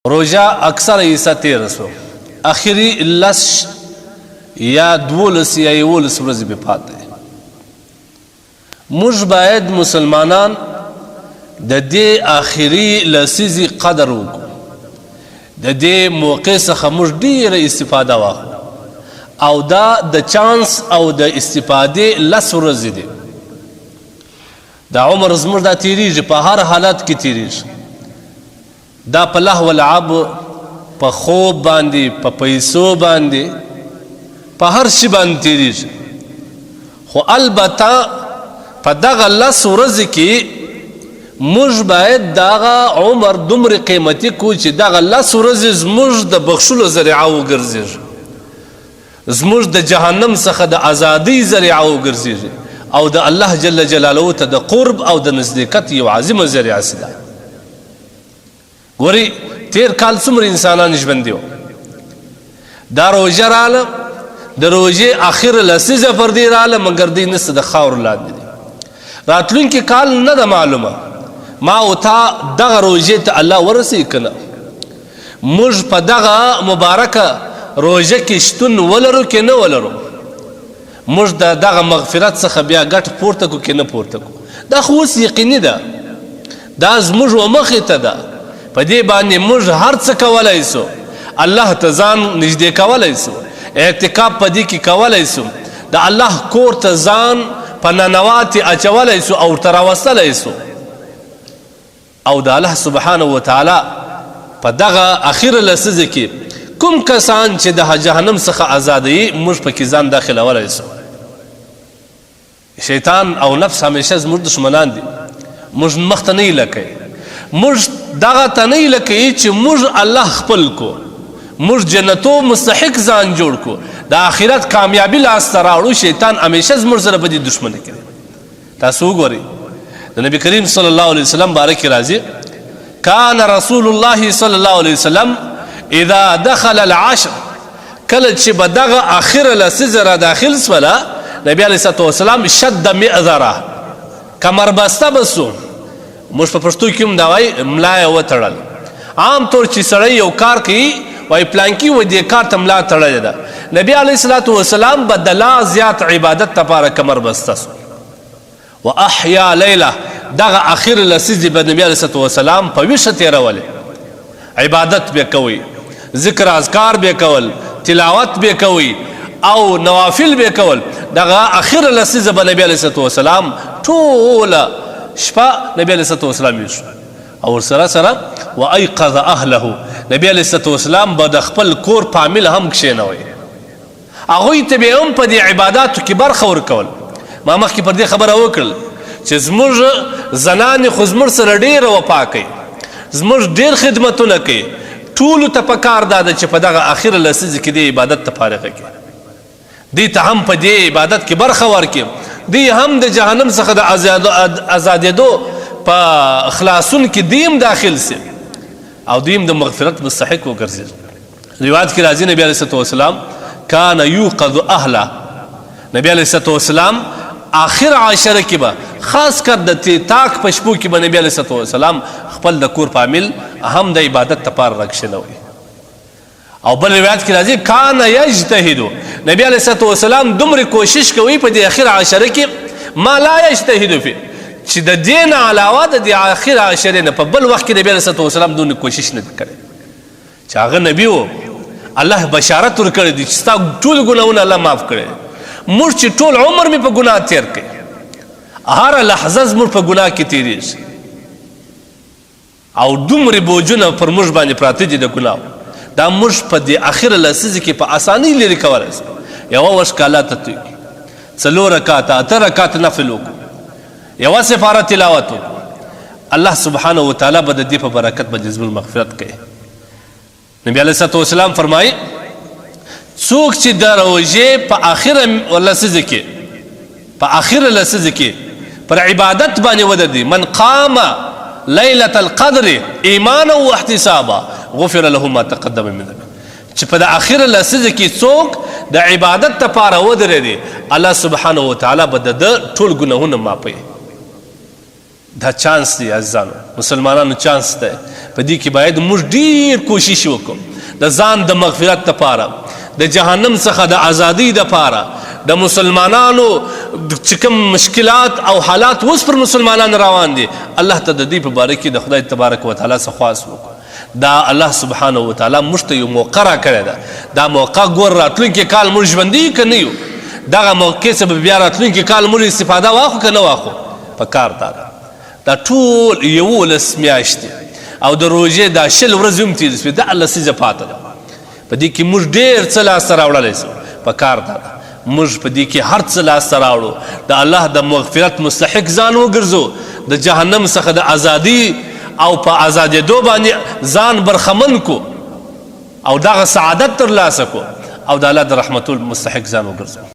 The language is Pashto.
روژه اکثر ایسا 1300 اخری لس یا 12 یا 11 ورځې به پاتې. موږ باید مسلمانان د دې اخري لسیزې قدر وکړو. د دې موقع څخه موږ ډېره استفاده واخلو او دا د چانس او د استفادې لس ورځې دي. دا عمر زموږ دا تیریږي، په هر حالت کې تیریږي. دا په لهو ولعب، په خوب باندې، په پیسو باندې، په هر شي باندې تیریږي. خو البته په دغه لس ورځې کې موږ باید دغه عمر دومره قیمتي کړو چې دغه لس ورځې زموږ د بخښلو ذریعه وګرځېږي، زموږ د جهنم څخه د ازادۍ ذریعه وګرځېږي او د الله جل جلاله ته د قرب او د نزدېکت یو عظیمه ذریعه سي ده. ګورئ تیر کال څومره انسانان ژوندي وو، دا روژه راله، د روژې اخر لسیزه پر دې راله، مګر دوی نسته د خاورو لاندې دي. راتلونکي کال نه ده معلومه ما او تا دغه روژې ته الله ورسوي که نه. موږ په دغه مبارکه روژه کې شتون ولرو که نه ولرو، موږ د دغه مغفرت څخه بیا ګټه پورته کړو که نه پورته کړو، دا خو اوس یقیني ده، دا زموږ مخې ته ده. په دې باندې موږ هر څه کولی سو، الله ته ځان نږدې کولی سو، اعتکاف په دې کې کولی سو، د الله کور ته ځان په ننواتې اچولی سو او ورته راوستلی سو. او د الله سبحانه وتعالی په دغه اخره لسیزه کې کوم کسان چې د جهنم څخه ازادوي موږ پکې ځان داخلولی سو. شیطان او نفس همیشه زموږ دشمنان دي، موږ مخ ته نه هیله کوي، موږ دغه ته نه هیله کوي چې موږ الله خپل کو، موږ جنتو مستحق ځان جوړ کو، د آخرت کامیابی لاسته راوړو. شیطان همیشه زموږ سره په دې دشمني کوي. تاسو وګورئ د نبی کریم صلی الله علیه وسلم باره کې راځي، کان رسول الله صلی الله علیه وسلم اذا دخل العشر، کله چې به دغه اخره لسیزه را داخل سوله، نبی علیه الصلاة والسلام شد مئذره، کمربسته به سو. موږ په پښتو کې هم دا وایي ملا یې وتړل. عام طور چې سړی یو کار کوي وایي پلانکي و دې کار ته ملا تړلې ده. نبی علیه الصلاة والسلام به د لا زیات عبادت لپاره کمربسته سو. و احیا لیله، دغه اخر لسیزې به نبی علیه الصلاة والسلام په ویښه تېرولې، عبادت به کوئ، ذکر اذکار به کول، تلاوت به کوئ او نوافل به کول. دغه اخر لسیزه به نبی علیه الصلاة والسلام ټوله شپه نبی علیه الصلاة والسلام ویښ او ورسره سره و ایقظ اهله، نبی علیه الصلاة والسلام به د خپل کور فامیل هم کښېنوئ، هغوی ته به هم په دې عباداتو کې برخه ورکول. ما مخکې پر دې خبره وکړل چې زموږ زنانې خو زموږ سره ډېره وفا کوي، زموږ ډېر خدمتونه کوي. ټولو ته پکار دا ده چې په دغه اخره لسیزه کې دې عبادت ته فارغه کړي، دې ته هم په دې عبادت کې برخه ورکړي، دې هم د جهنم څخه د ازادېدو په خلاصون کې دې هم داخل سي او دې هم د مغفرت مستحق وګرځي. روایت کې راځي نبی علیه الصلاة والسلام کان یوقظ اهله، نبی علیه الصلاة والسلام آخر عشره کې به خاص کر د تاک په شپو کې به نبی علیه الصلاة والسلام خپل د کور فامیل هم د عبادت لپاره راکښېنوي. او بل روایت کې راځي کان یجتهد، نبی علیه الصلاة والسلام دومره کوشش کوي په دې اخر عشره کې ما لا یجتهد فی، چې د دې نه علاوه د دې اخر عشرې نه په بل وخت کې نبی علیه الصلاة والسلام دومره کوشش نه دی کړی. چې هغه نبي و، الله بشارت ورکړی دی چې ستا ټول ګناهونه الله معاف کړی. موږ چې ټول عمر مې په ګناه تیر کړی، هره لحظه زموږ په ګناه کې تیریږي او دومره بوجونه پر موږ باندې پراته دي د ګناه، دا موږ په دې اخره لسیزه کې په اسانۍ لرې کولی سو. یوه وشکه الله ته توی کړو، 4 رکاته 8 رکاته نفل وکړو، یوه سپاره تلاوت وکړو، الله سبحانه وتعالی به د دې په برکت باندې زموږ مغفرت کوي. نبی علیه الصلاة والسلام فرمایي څوک چې د روژې په اخره لسیزه کې په اخره لسیزه کې پر عبادت باندې ودرېدي، من قام لیلة القدر ایمانا واحتسابا غفر له ما تقدم من ذنبه، چې په د اخره لسیزه کې څوک د عبادت لپاره ودرېدي، الله سبحانه وتعالی به د ټول ګناهونه معافوي. دا چانس دی عزیزانو مسلمانانو چانس دی په دې کې باید موږ ډیر کوشش وکړو د ځان د مغفرت لپاره د جهنم څخه د ازادۍ لپاره د مسلمانانو چې کوم مشکلات او حالات اوس پر مسلمانانو روان دي الله ته د دې په باره کې د خدای تبارک وتعالی څخه خواست وکړو دا الله سبحانه وتعالی موږ ته یو موقع راکړې ده دا موقع ګور راتلونکي کال موږ ژوندي که نه یو دغه موقع څخه بیا راتلونکي کال موږ استفاده واخلو که نه واخلو په کار دا ټول 11 میاشتې او د روژې دا 10 ورځې هم تېرې شوې دا لسیزه پاته ده په دې کې موږ ډېر څه لاسته راوړلی سو په کار دا ده موږ په دې کې هر څه لاسته راوړو د الله د مغفرت مستحق ځان وګرځو د جهنم څخه د ازادي او په ازادېدو باندې ځان برخمن کو او دغه سعادت ترلاسه کو او د الله د رحمتو مستحق ځان وګرځو